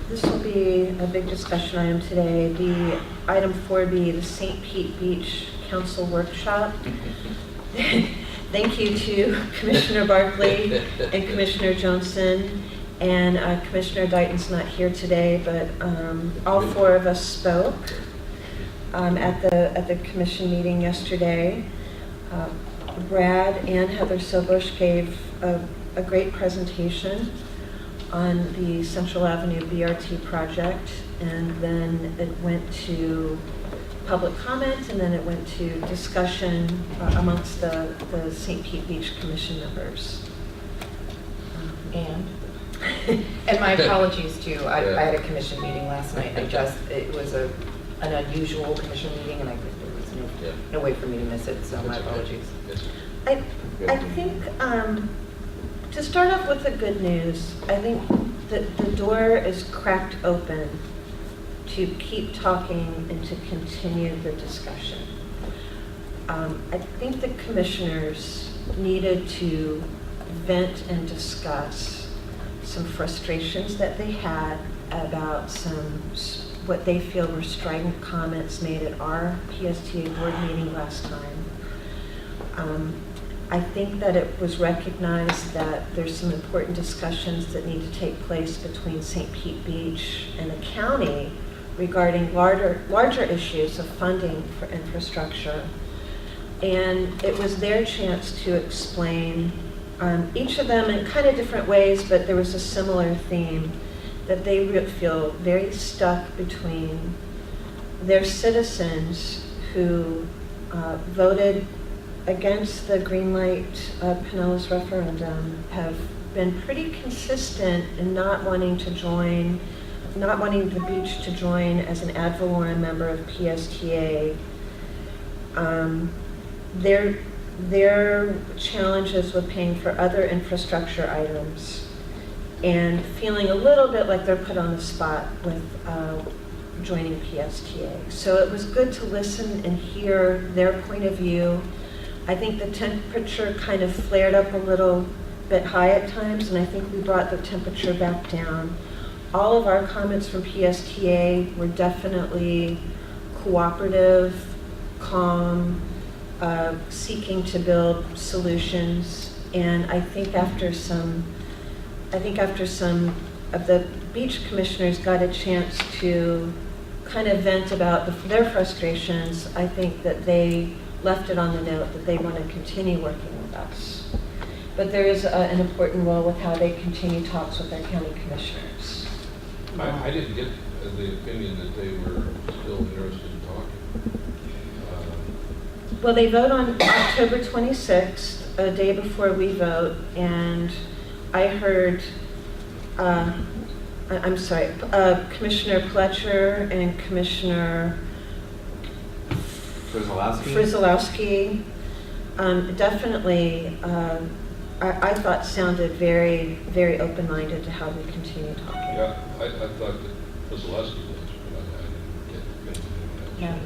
This will be a big discussion item today. The item 4B, the St. Pete Beach Council Workshop. Thank you to Commissioner Barkley and Commissioner Johnson. And Commissioner Dighton's not here today, but all four of us spoke at the commission meeting yesterday. Brad and Heather Sobush gave a great presentation on the Central Avenue BRT project, and then it went to public comment, and then it went to discussion amongst the St. Pete Beach Commission members. And my apologies too. I had a commission meeting last night. It was an unusual commission meeting, and there was no way for me to miss it. So my apologies. I think to start off with the good news, I think that the door is cracked open to keep talking and to continue the discussion. I think the commissioners needed to vent and discuss some frustrations that they had about what they feel were strident comments made at our PSTA board meeting last time. I think that it was recognized that there's some important discussions that need to take place between St. Pete Beach and the county regarding larger issues of funding for infrastructure. And it was their chance to explain, each of them in kind of different ways, but there was a similar theme, that they feel very stuck between their citizens who voted against the Greenlight Pinellas referendum, have been pretty consistent in not wanting the beach to join as an ad valorem member of PSTA. Their challenges with paying for other infrastructure items, and feeling a little bit like they're put on the spot with joining PSTA. So it was good to listen and hear their point of view. I think the temperature kind of flared up a little bit high at times, and I think we brought the temperature back down. All of our comments from PSTA were definitely cooperative, calm, seeking to build solutions. And I think after some of the beach commissioners got a chance to kind of vent about their frustrations, I think that they left it on the note that they want to continue working with us. But there is an important role with how they continue talks with their county commissioners. I didn't get the opinion that they were still interested in talking. Well, they vote on October 26th, a day before we vote, and I heard, Commissioner Pletcher and Commissioner Frizzolowski definitely, I thought sounded very, very open-minded to how we continue talking. Yeah, I thought that Frizzolowski was, but I didn't get the Yeah,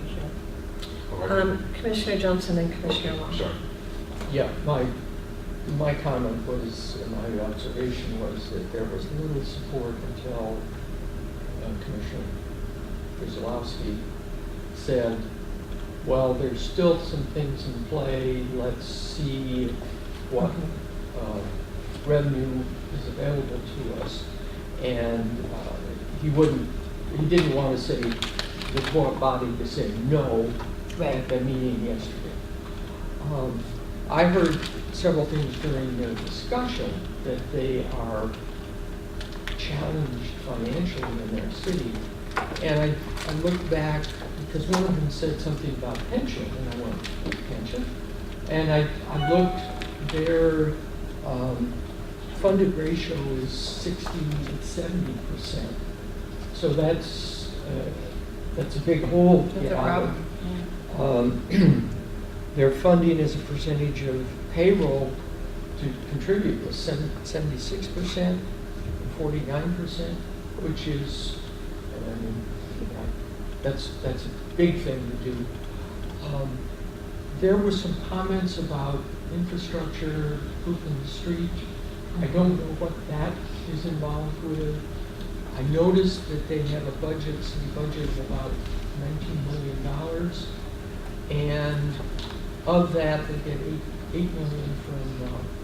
sure. Commissioner Johnson and Commissioner Long. Sorry. Yeah, my comment was, my observation was that there was little support until Commissioner Frizzolowski said, well, there's still some things in play. Let's see what revenue is available to us. And he didn't want to say, the board body to say no at the meeting yesterday. I heard several things during their discussion that they are challenged financially in their city. And I looked back, because one of them said something about pension, and I went, pension? And I looked, their funded ratio is 60 to 70%. So that's a big hole. that's a problem. Their funding as a percentage of payroll to contribute was 76%, 49%, which is, that's a big thing to do. There were some comments about infrastructure, poop in the street. I don't know what that is involved with. I noticed that they have a budget, city budget of about $19 million. And of that, they get $8 million from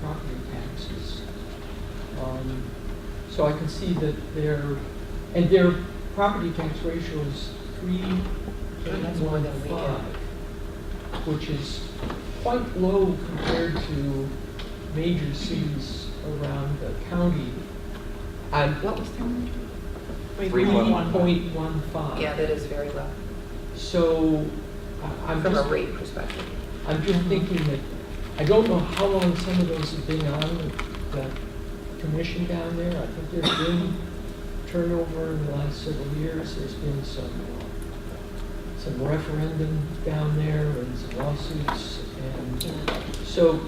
property taxes. So I can see that their property tax ratio is That's more than we 3.15, which is quite low compared to major cities around the county. What was their number? 3.15. Yeah, that is very low, So I'm from a just, rate perspective. I'm just thinking that, I don't know how long some of those have been on the commission down there. I think there's been turnover in the last several years. There's been some referendum down there and some lawsuits. And so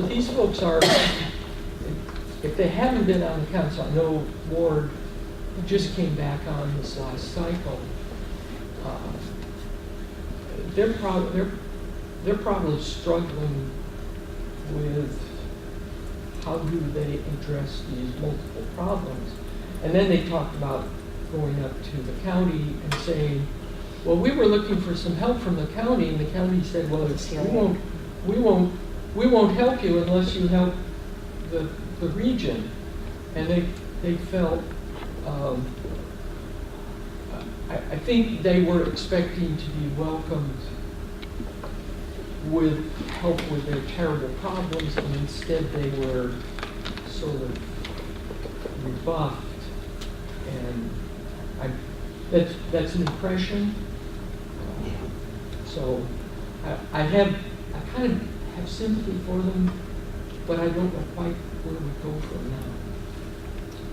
these folks are, if they haven't been on the council, I know Ward just came back on this last cycle. They're probably struggling with how do they address these multiple problems. And then they talked about going up to the county and saying, well, we were looking for some help from the county, and the county said, well, we won't help you unless you help the region. And they felt, I think they were expecting to be welcomed with help with their terrible problems, and instead they were sort of rebuffed. And that's an impression. So I kind of have sympathy for them, but I don't know quite where we go from now.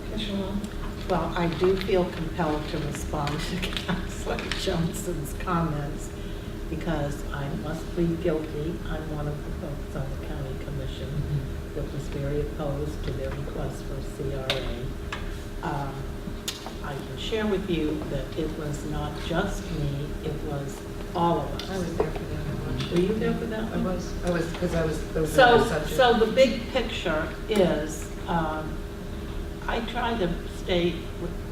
Commissioner Long? Well, I do feel compelled to respond to Councilor Johnson's comments because I must plead guilty. I'm one of the folks on the county commission that was very opposed to their request for CRA. I can share with you that it was not just me, it was all of us. I was there for that one. Were you there for that I one? was, because there was another subject. So the big picture is, I try to stay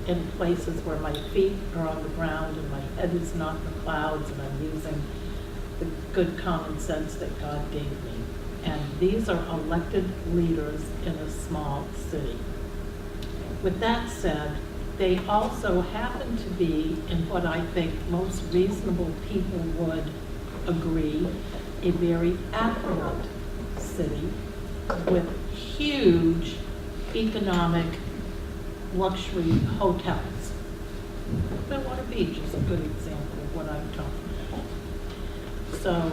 in places where my feet are on the ground and my head is not in the clouds, and I'm using the good common sense that God gave me. And these are elected leaders in a small city. With that said, they also happen to be, in what I think most reasonable people would agree, a very affluent city with huge economic luxury hotels. Clearwater Beach is a good example of what I'm talking about. So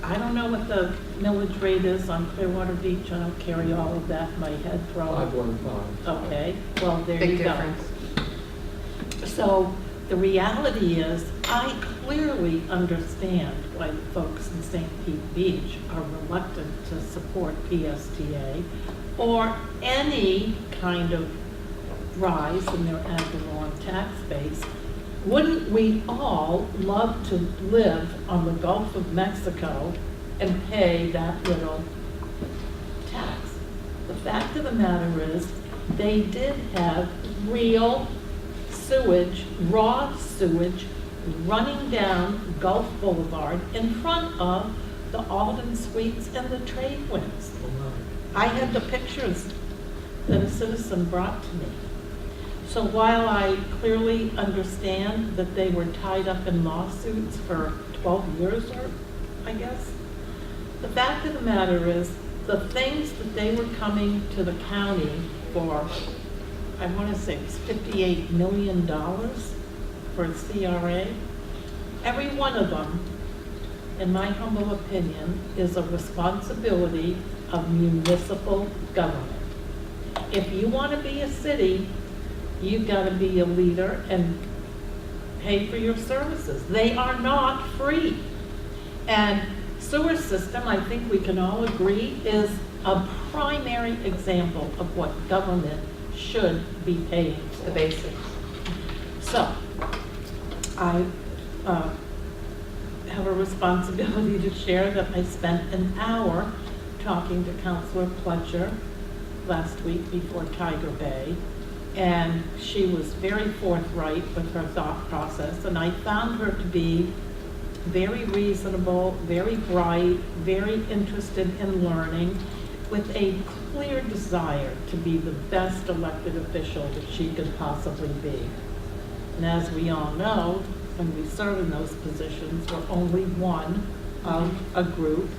I don't know what the millage rate is on Clearwater Beach. I don't carry all of that in my head for all. 515. Okay, well, there Big you go. difference. So the reality is, I clearly understand why the folks in St. Pete Beach are reluctant to support PSTA or any kind of rise in their ad valorem tax base. Wouldn't we all love to live on the Gulf of Mexico and pay that little tax? The fact of the matter is, they did have real sewage, raw sewage, running down Gulf Boulevard in front of the Alden Suites and the Trade Winds. I had the pictures that a citizen brought to me. So while I clearly understand that they were tied up in lawsuits for 12 years, or I guess, the fact of the matter is, the things that they were coming to the county for, I want to say it was $58 million for CRA. Every one of them, in my humble opinion, is a responsibility of municipal government. If you want to be a city, you've got to be a leader and pay for your services. They are not free. And sewer system, I think we can all agree, is a primary example of what government should be paying for. The basics. So, I have a responsibility to share that I spent an hour talking to Councilor Pletcher last week before Tiger Bay, And she was very forthright with her thought process, and I found her to be very reasonable, very bright, very interested in learning, with a clear desire to be the best elected official that she could possibly be. And as we all know, when we serve in those positions, we're only one of a group,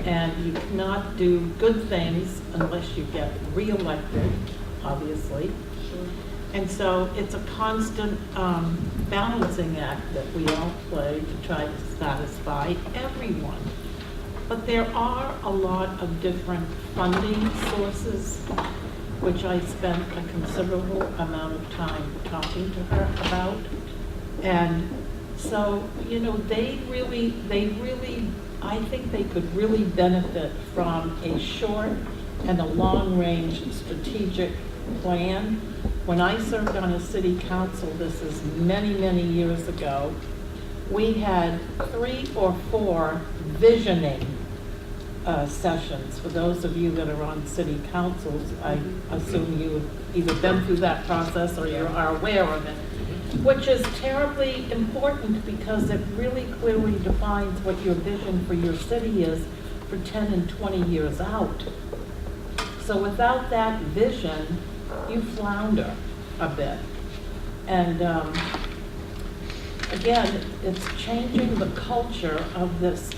and you cannot do good things unless you get reelected, obviously. And so it's a constant balancing act that we all play to try to satisfy everyone. But there are a lot of different funding sources, which I spent a considerable amount of time talking to her about. And so, you know, they really, I think they could really benefit from a short and a long-range strategic plan. When I served on a city council, this is many, many years ago, we had 3 or 4 visioning sessions. For those of you that are on city councils, I assume you've either been through that process or you are aware of it, which is terribly important because it really clearly defines what your vision for your city is for 10 and 20 years out. So without that vision, you flounder a bit. And again, it's changing the culture of this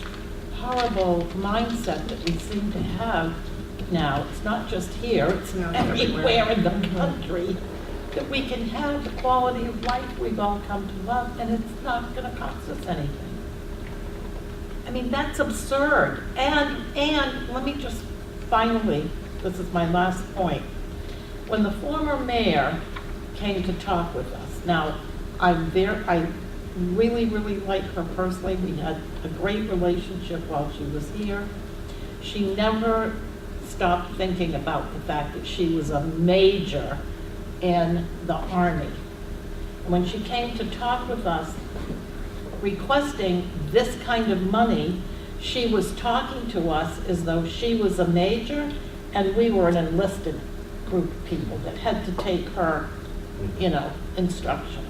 horrible mindset that we seem to have now. It's not just here, it's everywhere in the country, that we can have the quality of life we've all come to love, and it's not going to cost us anything. I mean, that's absurd. And let me just finally, this is my last point. When the former mayor came to talk with us, now, I really, really like her personally. We had a great relationship while she was here. She never stopped thinking about the fact that she was a major in the Army. When she came to talk with us, requesting this kind of money, she was talking to us as though she was a major and we were an enlisted group of people that had to take her, you know, instruction.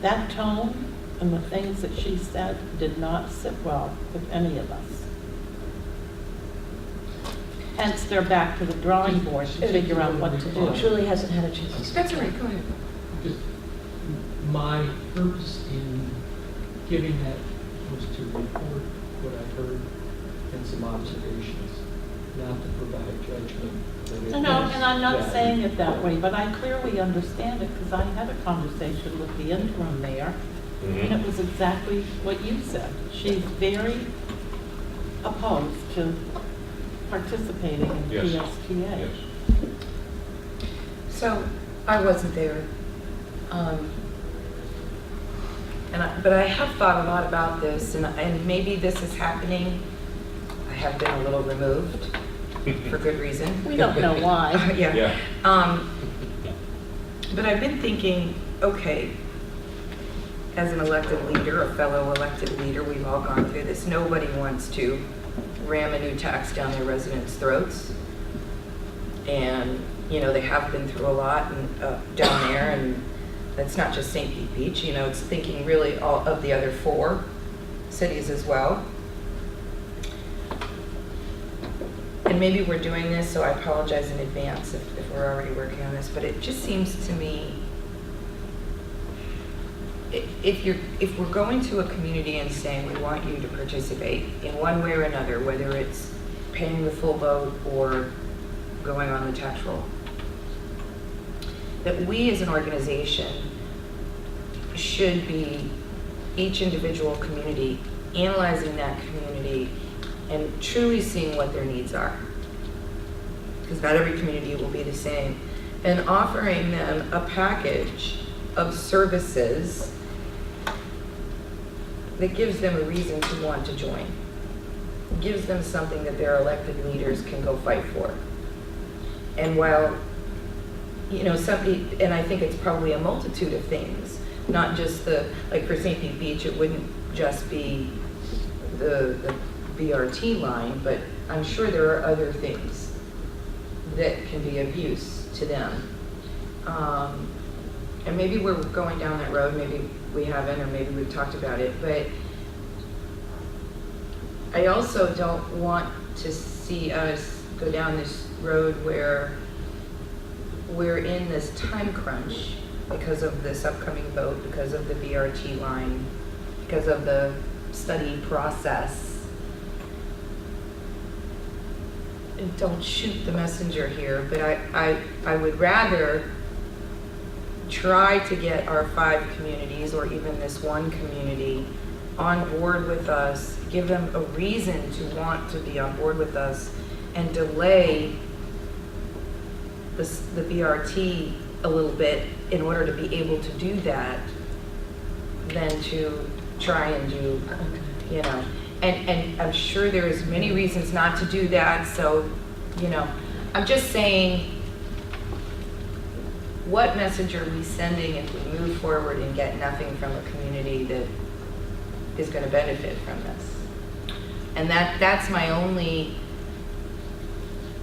That tone and the things that she said did not sit well with any of us. Hence, they're back to the drawing board to figure out what to do. Julie hasn't had a chance to speak. That's all right, go ahead. Just my purpose in giving that was to report what I heard and some observations, not to provide judgment. No, and I'm not value. saying it that way, but I clearly understand it because I had a conversation with the interim mayor, and it was exactly what you said. She's very opposed to participating in Yes. PSTA. Yes. So, I wasn't there. But I have thought a lot about this, and maybe this is happening. I have been a little removed, for good reason. We don't know why. Yeah. But I've been thinking, okay, as an elected leader, a fellow elected leader, we've all gone through this. Nobody wants to ram a new tax down their residents' throats. And, you know, they have been through a lot and, down there, and that's not just St. Pete Beach, you know, it's thinking really all of the other 4 cities as well. And maybe we're doing this, so I apologize in advance if we're already working on this, but it just seems to me, if we're going to a community and saying we want you to participate in one way or another, whether it's paying the full boat or going on the tax roll, that we as an organization should be, each individual community, analyzing that community and truly seeing what their needs are. Because not every community will be the same. And offering them a package of services that gives them a reason to want to join. Gives them something that their elected leaders can go fight for. And while, you know, and I think it's probably a multitude of things, not just like for St. Pete Beach, it wouldn't just be the BRT line, but I'm sure there are other things that can be of use to them. And maybe we're going down that road, maybe we haven't, or maybe we've talked about it, but I also don't want to see us go down this road where we're in this time crunch because of this upcoming vote, because of the BRT line, because of the study process. And don't shoot the messenger here, but I would rather try to get our 5 communities, or even this one community, on board with us, give them a reason to want to be on board with us, and delay the BRT a little bit in order to be able to do that, than to try and do, you know. And I'm sure there's many reasons not to do that, so, you know, I'm just saying, what message are we sending if we move forward and get nothing from a community that is going to benefit from this? And that's my only,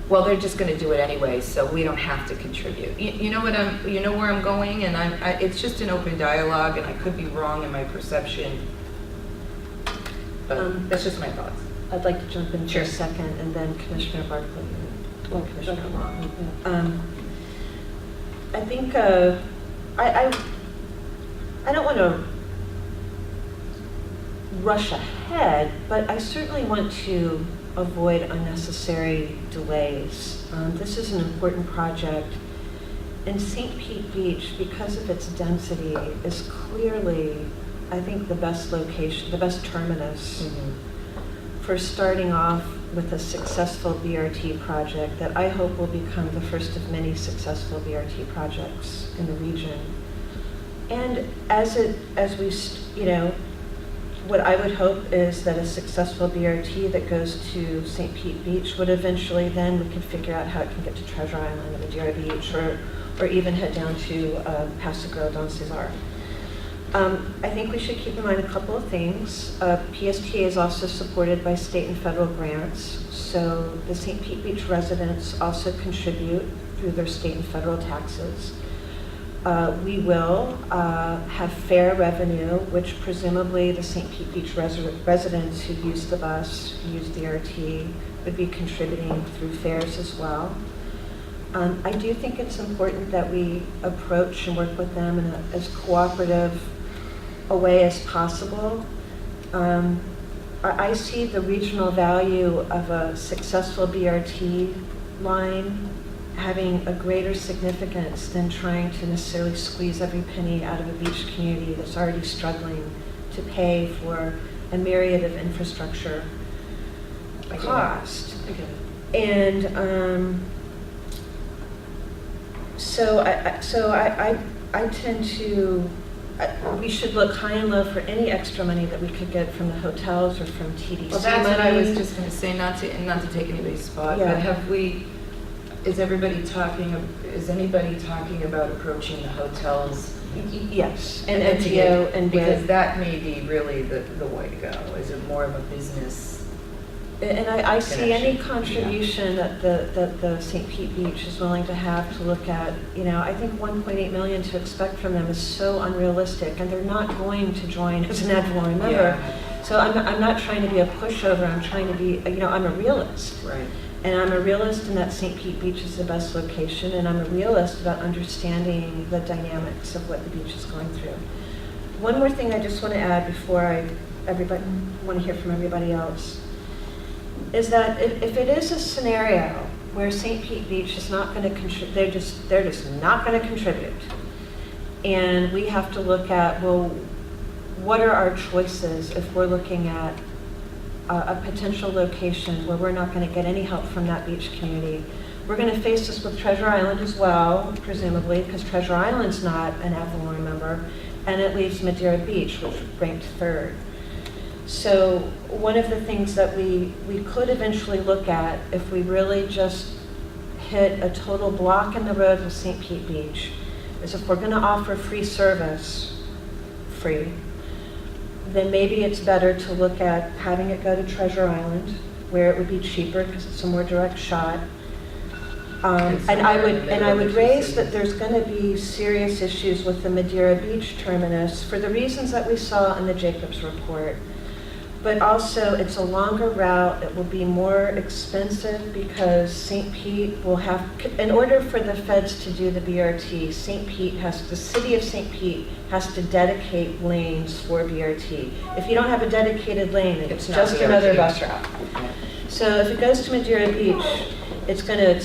well, they're just going to do it anyway, so we don't have to contribute. You know what you know where I'm going, and it's just an open dialogue, and I could be wrong in my perception, but that's just my thoughts. I'd like to jump in for Sure. a second, and then Commissioner Barclay and Commissioner Long. I think I don't want to rush ahead, but I certainly want to avoid unnecessary delays. This is an important project, and St. Pete Beach, because of its density, is clearly, I think, the best location, the best terminus for starting off with a successful BRT project that I hope will become the first of many successful BRT projects in the region. And what I would hope is that a successful BRT that goes to St. Pete Beach would eventually, then we could figure out how it can get to Treasure Island or Madeira Beach, or even head down to Paso Gros Don Cesar. I think we should keep in mind a couple of things. PSTA is also supported by state and federal grants, so the St. Pete Beach residents also contribute through their state and federal taxes. We will have fare revenue, which presumably the St. Pete Beach residents who use the bus, who use the RT, would be contributing through fares as well. I do think it's important that we approach and work with them in as cooperative a way as possible. I see the regional value of a successful BRT line having a greater significance than trying to necessarily squeeze every penny out of a beach community that's already struggling to pay for a myriad of infrastructure cost. And so I tend to, we should look high and low for any extra money that we could get from the hotels or from TDC Well, that's what I money. was just going to say, not to take anybody's spot, Yeah. but is anybody talking about approaching the hotels? Yes, and to NTO get- and because WID. that may be really the way to go. Is it more of a business? And I see any connection. contribution that the St. Pete Beach is willing to have to look at, I think 1.8 million to expect from them is so unrealistic, and they're not going to join as an ad valorem member. Yeah. So I'm not trying to be a pushover, I'm trying to be, I'm a realist. Right. And I'm a realist in that St. Pete Beach is the best location, and I'm a realist about understanding the dynamics of what the beach is going through. One more thing I just want to add before I want to hear from everybody else, is that if it is a scenario where St. Pete Beach is not going to contribute, they're just not going to contribute, and we have to look at, well, what are our choices if we're looking at a potential location where we're not going to get any help from that beach community? We're going to face this with Treasure Island as well, presumably, because Treasure Island's not an ad valorem member, and it leaves Madeira Beach, which ranked 3rd. So one of the things that we could eventually look at, if we really just hit a total block in the road with St. Pete Beach, is if we're going to offer free service, then maybe it's better to look at having it go to Treasure Island, where it would be cheaper because it's a more direct shot, And I would raise that there's going to be serious issues with the Madeira Beach terminus for the reasons that we saw in the Jacobs report. But also, it's a longer route. It will be more expensive because St. Pete will have, in order for the feds to do the BRT, the city of St. Pete has to dedicate lanes for BRT. If you don't have a dedicated lane, it's not just BRT. another bus route. So if it goes to Madeira Beach, it's going to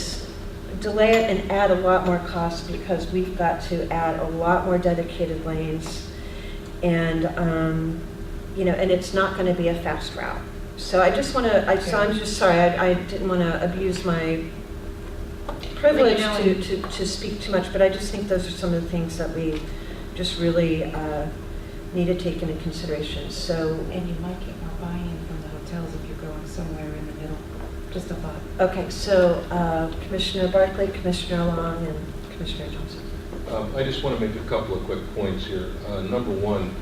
delay it and add a lot more cost because we've got to add a lot more dedicated lanes. And, and it's not going to be a fast route. So I just want to, so I'm just sorry, I didn't want to abuse my privilege to speak too much, but I just think those are some of the things that we just really need to take into consideration. So, And you might get more buy-in from the hotels if you're going somewhere in the middle. Just a thought. okay, so Commissioner Barkley, Commissioner Long, and Commissioner Johnson. I just want to make a couple of quick points here. Number one,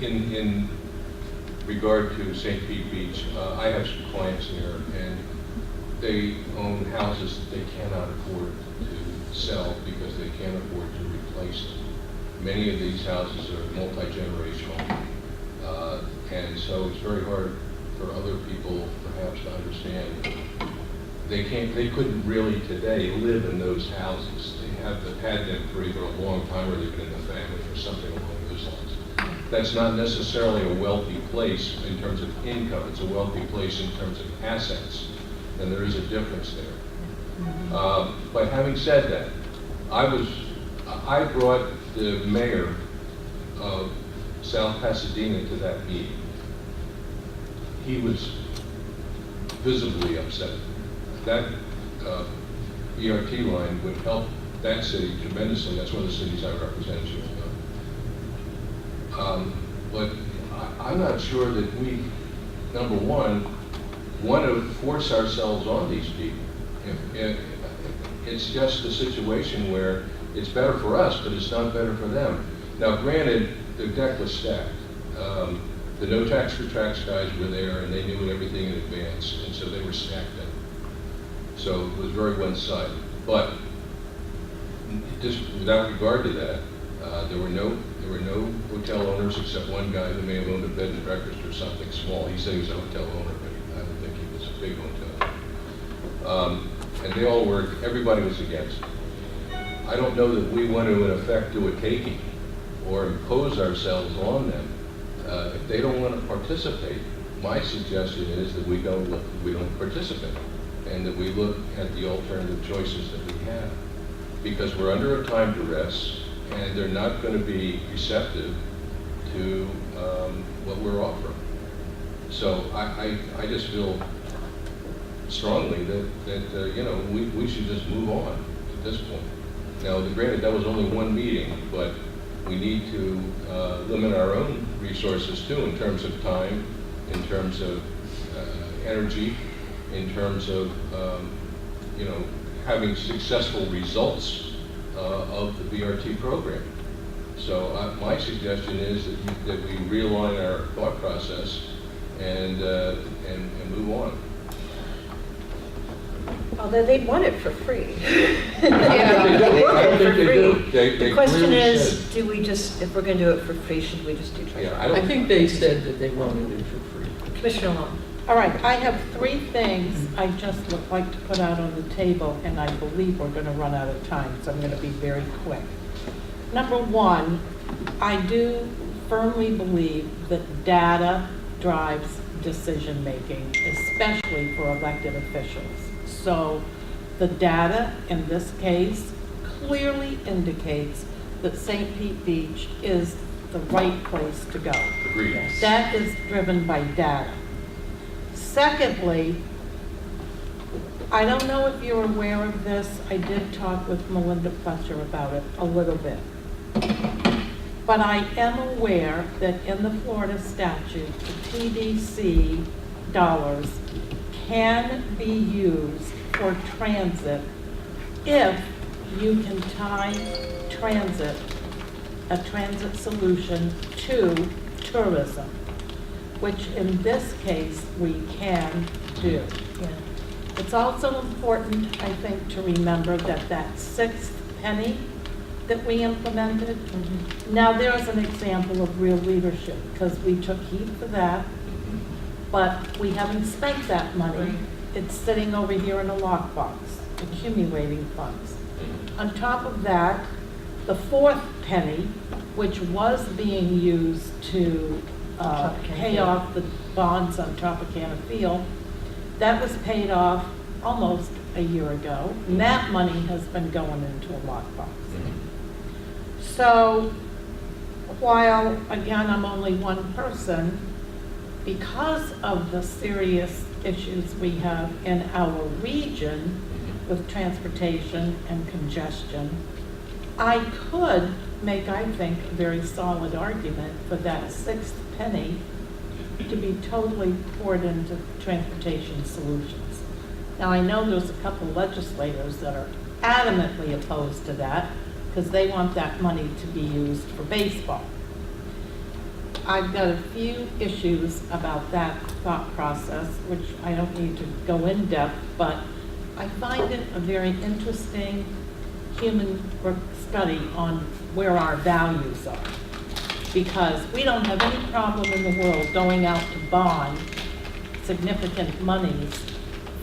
in regard to St. Pete Beach, I have some clients there, and they own houses that they cannot afford to sell because they can't afford to replace them. Many of these houses are multi-generational, and so it's very hard for other people perhaps to understand. They couldn't really today live in those houses. They have had them for either a long time or they've been in the family or something along those lines. That's not necessarily a wealthy place in terms of income. It's a wealthy place in terms of assets, and there is a difference there. But having said that, I brought the mayor of South Pasadena to that meeting. He was visibly upset. That BRT line would help that city tremendously. That's one of the cities I represent, you know. But I'm not sure that we, number one, want to force ourselves on these people. It's just a situation where it's better for us, but it's not better for them. Now, granted, the deck was stacked. The no tax for tracks guys were there, and they knew everything in advance, and so they were stacked up. So it was very one-sided. But just without regard to that, there were no hotel owners except one guy who may have owned a bed and breakfast or something small. He said he was a hotel owner, but I don't think he was a big hotel. And they all were, everybody was against it. I don't know that we want to, in effect, do a taking or impose ourselves on them. If they don't want to participate, my suggestion is that we don't participate and that we look at the alternative choices that we have. Because we're under a time duress, and they're not going to be receptive to what we're offering. So I just feel strongly that we should just move on at this point. Now, granted, that was only one meeting, but we need to limit our own resources too, in terms of time, in terms of energy, in terms of having successful results of the BRT program. So my suggestion is that we realign our thought process and move on. Although they'd want it for free. Yeah. They want it for They do. free. They The question clearly is, said- do we just, if we're going to do it for free, should we just do treasurer? Yeah, I think they said that they wanted it for free. Commissioner Long. All right, I have 3 things I just would like to put out on the table, and I believe we're going to run out of time, so I'm going to be very quick. Number 1, I do firmly believe that data drives decision-making, especially for elected officials. So the data in this case clearly indicates that St. Pete Beach is the right place to go. Agreed. That is driven by data. Secondly, I don't know if you're aware of this. I did talk with Melinda Fletcher about it a little bit. But I am aware that in the Florida statute, the TDC dollars can be used for transit if you can tie a transit solution to tourism, which in this case we can do. Yeah. It's also important, I think, to remember that that sixth penny that we implemented, now there's an example of real leadership, because we took heat for that, but we haven't spent that money. Right. It's sitting over here in a lockbox, accumulating funds. On top of that, the fourth penny, which was being used to Tropicana pay Field. off the bonds on Tropicana Field, that was paid off almost a year ago. And that money has been going into a lockbox. So while, again, I'm only one person, because of the serious issues we have in our region with transportation and congestion, I could make, I think, a very solid argument for that sixth penny to be totally poured into transportation solutions. Now, I know there's a couple legislators that are adamantly opposed to that because they want that money to be used for baseball. I've got a few issues about that thought process, which I don't need to go in depth, but I find it a very interesting human study on where our values are. Because we don't have any problem in the world going out to bond significant monies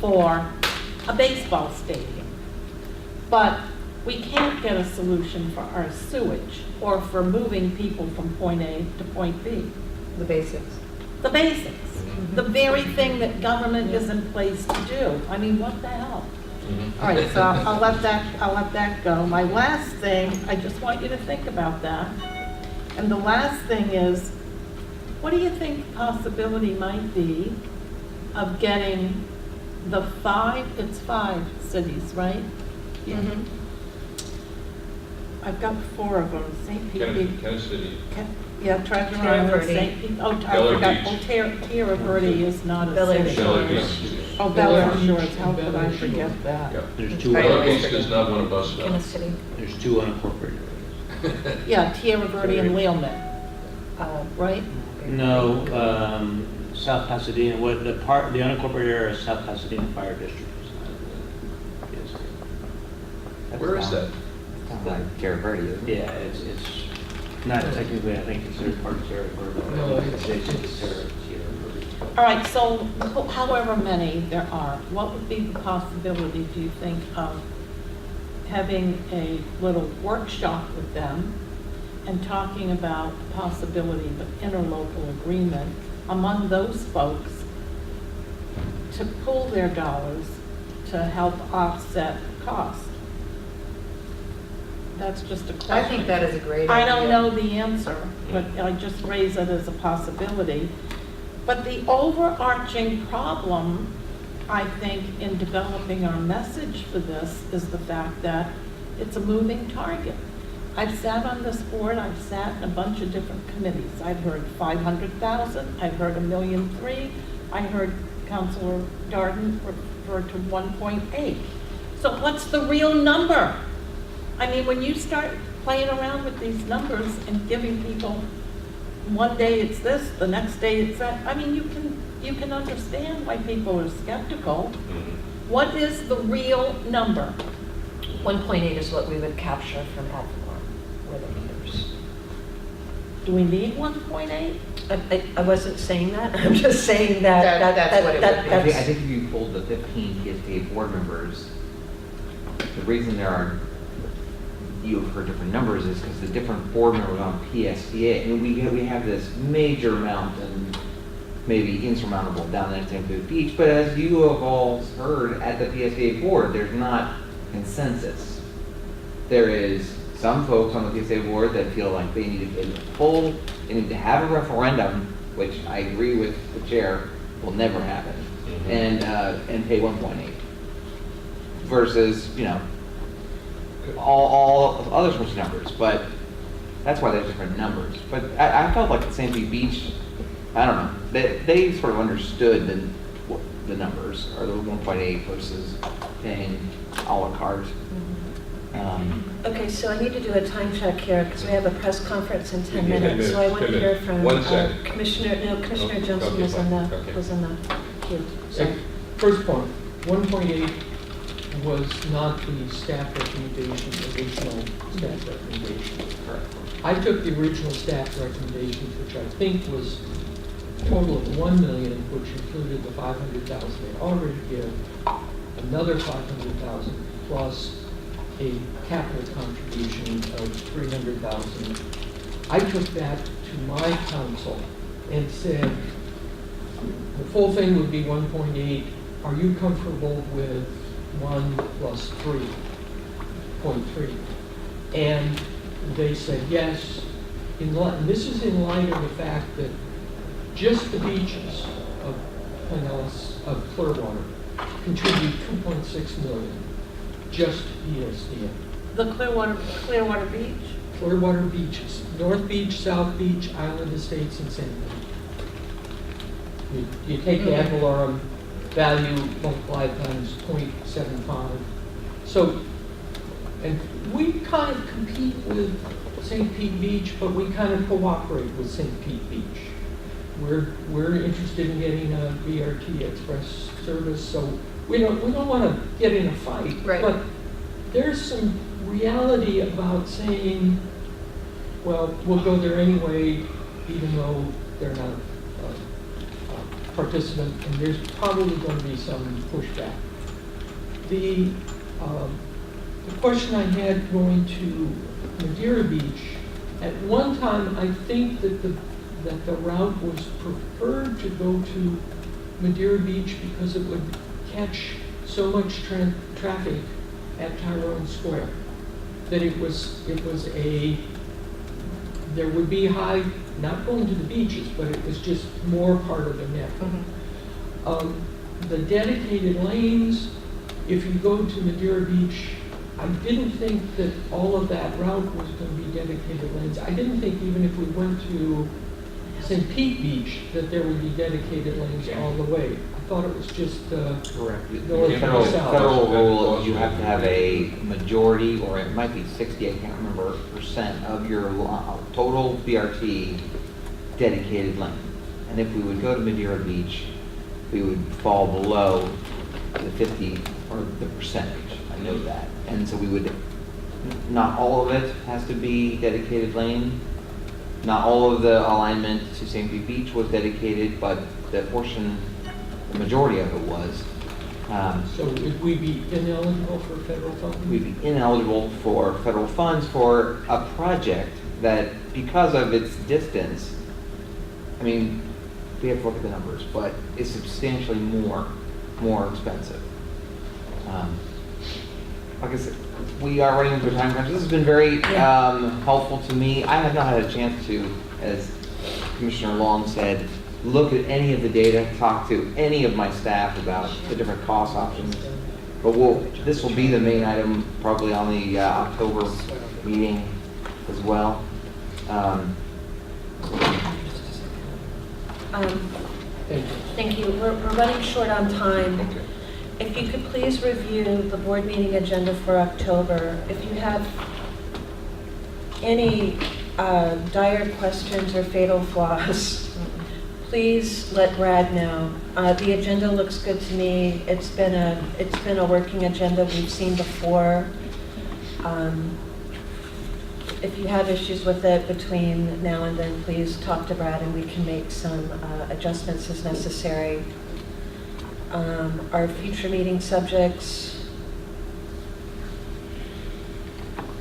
for a baseball stadium. But we can't get a solution for our sewage or for moving people from point A to point B. The basics. The basics, the very thing that government is in place to do. I mean, what the hell? All right, so I'll let that go. My last thing, I just want you to think about that. And the last thing is, what do you think the possibility might be of getting it's 5 cities, right? Mhm. I've got 4 of them, St. Pete. Kansas City. Yeah, Treasure Terra Island, Verde. St. Pete, oh, I Bel Air forgot, Beach. Terra Verde is not a Bel Air city. Bel Air Shores. Beach. Oh, Bel Air Shores, how could I forget that? Yeah. There's two, Right. Bel Air Beach does not want to bust up. Kansas City. there's two unincorporated. Yeah, Tierra Verde and Lealman, right? No, South Pasadena, the unincorporated area is South Pasadena Fire District. Where is that? Like Terra Verde, isn't it? Yeah, it's not technically, I think, considered part of Terra Verde. No, It's adjacent to Terra Verde. All right, so however many there are, what would be the possibility, do you think, of having a little workshop with them and talking about the possibility of an interlocal agreement among those folks to pool their dollars to help offset the cost? That's just a question. I think that is a great I idea. don't know the answer, but I just raise it as a possibility. But the overarching problem, I think, in developing our message for this is the fact that it's a moving target. I've sat on this board, I've sat in a bunch of different committees. I've heard 500,000, I've heard 1.3 million, I heard Councilor Darden refer to 1.8. So what's the real number? I mean, when you start playing around with these numbers and giving people, one day it's this, the next day it's that, I mean, you can understand why people are skeptical. What is the real number? 1.8 is what we would capture from ad valorem with the meters. Do we need 1.8? I wasn't saying that, I'm just saying that. That's what it would be. I that's- think if you pulled the 15 PSTA board members, the reason you've heard different numbers is because the different board members on PSTA, and we have this major amount and maybe insurmountable down there at St. Pete Beach, but as you have all heard at the PSTA board, there's not consensus. There is some folks on the PSTA board that feel like they need to they need to have a referendum, which I agree with the chair, will never happen, and pay 1.8 versus, all other sorts of numbers, but that's why there's different numbers. But I felt like at St. Pete Beach, I don't know, they sort of understood the numbers, or the 1.8 versus paying a la carte. Okay, so I need to do a time check here because we have a press conference in 10 Yeah, 10 minutes. So I want to 10 hear minutes. from 1 second. Commissioner Okay, Johnson was fine. in Okay. the queue. So, First point, 1.8 was not the staff recommendation, the original staff recommendation. I took the original staff recommendations, which I think was a total of 1 million, which included the 500,000 they already give, another 500,000 plus a capital contribution of 300,000. I took that to my council and said, the full thing would be 1.8. Are you comfortable with 1 plus 3.3? And they said yes. And this is in light of the fact that just the beaches of Pinellas, of Clearwater, contribute 2.6 million, just PSTA. The Clearwater Beach? Clearwater beaches, North Beach, South Beach, Island Estates, and St. Pete. You take the ad valorem value multiplied times 0.75. So, and we kind of compete with St. Pete Beach, but we kind of cooperate with St. Pete Beach. We're interested in getting a BRT express service, so we don't want to get in a fight. Right. But there's some reality about saying, well, we'll go there anyway, even though they're not a participant, and there's probably going to be some pushback. The question I had going to Madeira Beach, at one time I think that the route was preferred to go to Madeira Beach because it would catch so much traffic at Tyrone Square that there would be high, not going to the beaches, but it was just more part of the network. The dedicated lanes, if you go to Madeira Beach, I didn't think that all of that route was going to be dedicated lanes. I didn't think even if we went to St. Pete Beach that there would be dedicated lanes all the way. I thought it was just Correct. north The and south. federal rule is you have to have a majority, or it might be 60, I can't remember, % of your total BRT dedicated lane. And if we would go to Madeira Beach, we would fall below the 50 or the percentage. I know that. And so we would, not all of it has to be dedicated lane. Not all of the alignment to St. Pete Beach was dedicated, but the portion, the majority of it was. So would we be ineligible for federal funding? We'd be ineligible for federal funds for a project that, because of its distance, I mean, we have to look at the numbers, but it's substantially more expensive. Like I said, we are running into a time crunch. This has been very helpful to me. I have not had a chance to, as Commissioner Long said, look at any of the data, talk to any of my staff about the different cost options. But this will be the main item probably on the October meeting as well. Thank you. We're running short on time. Okay. If you could please review the board meeting agenda for October. If you have any dire questions or fatal flaws, please let Brad know. The agenda looks good to me. It's been a working agenda we've seen before. If you have issues with it between now and then, please talk to Brad and we can make some adjustments as necessary. Our future meeting subjects,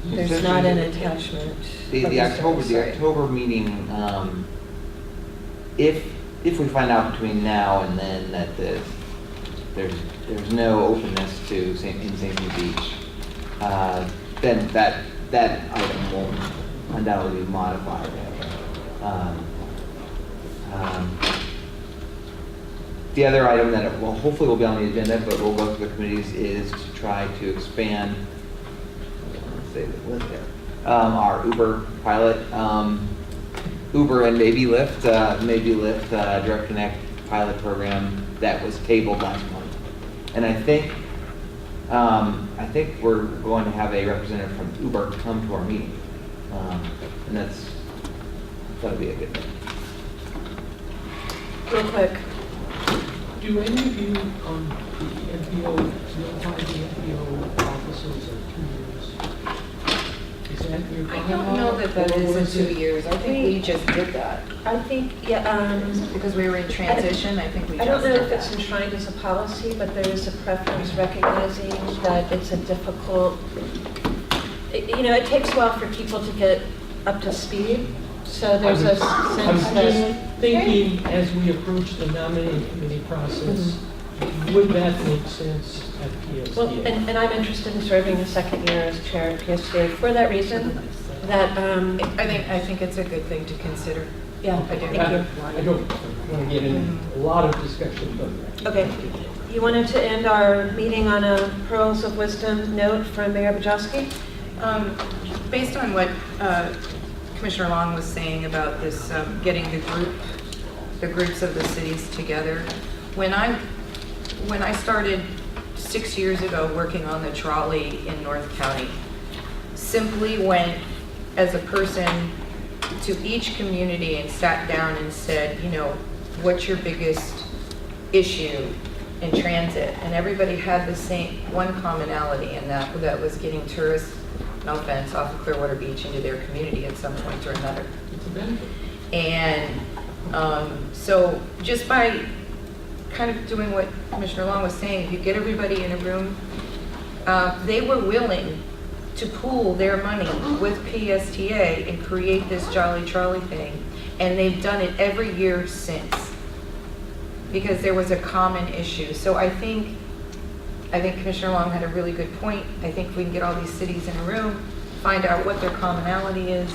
there's not an attachment. The October meeting, if we find out between now and then that there's no openness to St. Pete Beach, then that item will undoubtedly be modified. The other item that hopefully will be on the agenda, but we'll go through the committees, is to try to expand, our Uber pilot, Uber and Maybe Lyft Direct Connect pilot program that was tabled last month. And I think we're going to have a representative from Uber come to our meeting, and that'll be a good thing. Real quick, Do any of you on the NPO notify the NPO officers of 2 years? Is that your I don't know that that bylaw, or is was in it- 2 years. I think we just did that. I think, yeah, Because we were in transition, I think we I just don't know did if it's that. enshrined as a policy, but there is a preference recognizing that it's a difficult, it takes a while for people to get up to speed. So there's a I'm sense just that, thinking, as we approach the nominating committee process, would that make sense at well, PSTA? and I'm interested in serving a second year as chair at PSTA for that reason, that, I think it's a good thing to consider. yeah, I do. thank you. I don't want to get into a lot of discussion, but. Okay. You wanted to end our meeting on a pearls of wisdom note from Mayor Bajowski? Based on what Commissioner Long was saying about this, getting the groups of the cities together, when I started 6 years ago working on the trolley in North County, simply went as a person to each community and sat down and said, what's your biggest issue in transit? And everybody had the same, one commonality, and that was getting tourists, no offense, off of Clearwater Beach into their community at some point or another. It's a benefit. And so just by kind of doing what Commissioner Long was saying, if you get everybody in a room, they were willing to pool their money with PSTA and create this Jolly Trolley thing. And they've done it every year since, because there was a common issue. So I think Commissioner Long had a really good point. I think if we can get all these cities in a room, find out what their commonality is,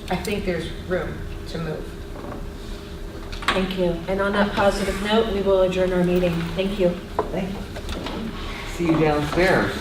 I think there's room to move. Thank you. And on that positive note, we will adjourn our meeting. Thank you. See you downstairs.